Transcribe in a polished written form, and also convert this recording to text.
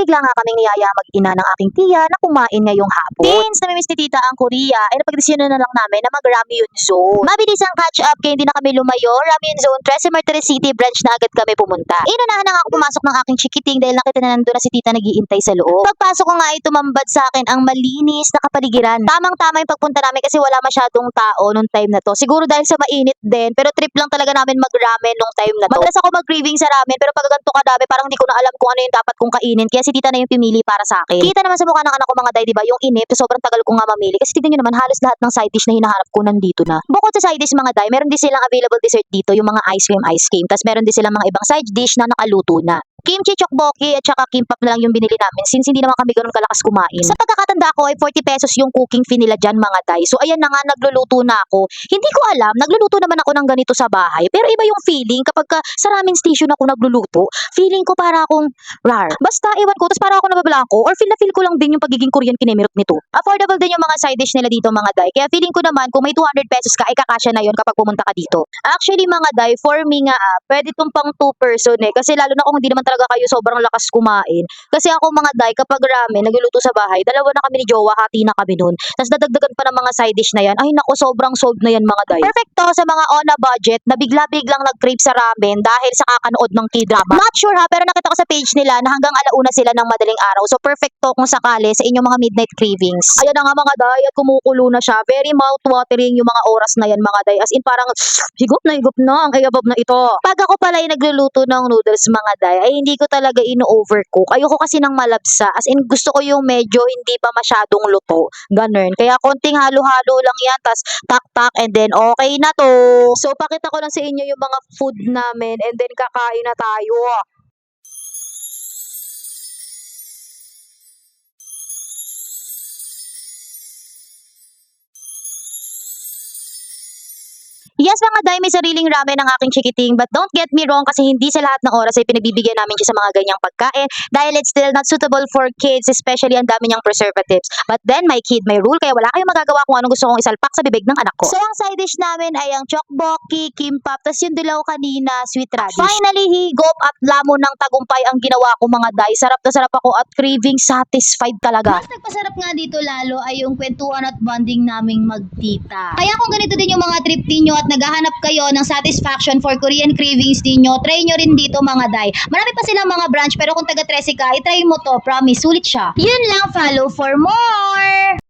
bigla nga kaming niyaya mag-ina ng aking tiya na kumain ngayong hapon. Since namimiss ni tita ang Korea, ay napagdesisyonan na lang namin na mag-Ramyun Zone. Mabilis ang catch up kaya hindi na kami lumayo. Ramyun Zone, Trece Martires City branch na agad kami pumunta. Inunahan na nga ako pumasok ng aking chikiting dahil nakita na nandun na si tita nag-iintay sa loob. Pagpasok ko nga ay tumambad sa akin ang malinis na kapaligiran. Tamang-tama yung pagpunta namin kasi wala masyadong tao nung time na to. Siguro dahil sa mainit din, pero trip lang talaga namin mag-ramen nung time na to. Madalas ako mag-craving sa ramen pero pag ganito kadami parang hindi ko na alam kung ano yung dapat kong kainin. Kaya si tita na yung pumili para sa akin. Kita naman sa mukha ng anak ko mga day, diba? Yung inip, sobrang tagal ko nga mamili. Kasi tignan nyo naman, halos lahat ng side dish na hinahanap ko nandito na. Bukod sa side dish mga day, meron din silang available dessert dito, yung mga ice cream. Tapos meron din silang mga ibang side dish na nakaluto na. Kimchi tteokbokki at saka kimbap na lang yung binili namin since hindi naman kami ganun kalakas kumain. Sa pagkakatanda ko ay 40 pesos yung cooking fee nila dyan mga day. So ayan na nga, nagluluto na ako. Hindi ko alam, nagluluto naman ako ng ganito sa bahay. Pero iba yung feeling kapag sa ramen station ako nagluluto. Feeling ko para akong rar. Basta ewan ko, tapos para ako nababalangko or feel na feel ko lang din yung pagiging Korean kinimirot nito. Affordable din yung mga side dish nila dito mga day. Kaya feeling ko naman kung may 200 pesos ka ay kakasya na yon kapag pumunta ka dito. Actually mga day, for me nga pwede itong pang 2 person kasi lalo na kung hindi naman talaga kayo sobrang lakas kumain. Kasi ako mga day, kapag ramen, nagluluto sa bahay, dalawa na kami ni Jowa, hati na kami nun. Tapos dadagdagan pa ng mga side dish na yan. Ay nako, sobrang sold na yan mga day. Perfecto sa mga on a budget na bigla-biglang nag-crave sa ramen dahil sa kakanood ng K-drama. Not sure ha, pero nakita ko sa page nila na hanggang alauna sila ng madaling araw. So perfecto kung sakali sa inyong mga midnight cravings. Ayan na nga mga day, at kumukulo na siya. Very mouth-watering yung mga oras na yan mga day. As in parang higop na ang kayabab na ito. Pag ako pala ay nagluluto ng noodles mga day, ay hindi ko talaga ino-overcook. Ayoko kasi ng malabsa. As in, gusto ko yung medyo hindi pa masyadong luto. Ganun. Kaya konting halo-halo lang yan. Tas tak-tak and then okay na to. So, pakita ko lang sa inyo yung mga food namin and then kakain na tayo. Yes mga day, may sariling ramen ang aking chikiting, but don't get me wrong kasi hindi sa lahat ng oras ay pinagbibigyan namin siya sa mga ganyang pagkain dahil it's still not suitable for kids, especially ang dami niyang preservatives. But then my kid may rule kaya wala kayong magagawa kung anong gusto kong isalpak sa bibig ng anak ko. So ang side dish namin ay ang tteokbokki, kimbap, tas yung dilaw kanina, sweet radish. Finally, higop at lamon ng tagumpay ang ginawa ko mga day. Sarap na sarap ako at craving satisfied talaga. Mas nagpasarap nga dito lalo ay yung kwentuhan at bonding naming magtita. Kaya kung ganito din yung mga trip ninyo at naghahanap kayo ng satisfaction for Korean cravings ninyo, try nyo rin dito mga day. Marami pa silang mga branch pero kung taga Trece ka, itry mo to, promise, sulit siya. Yun lang, follow for more!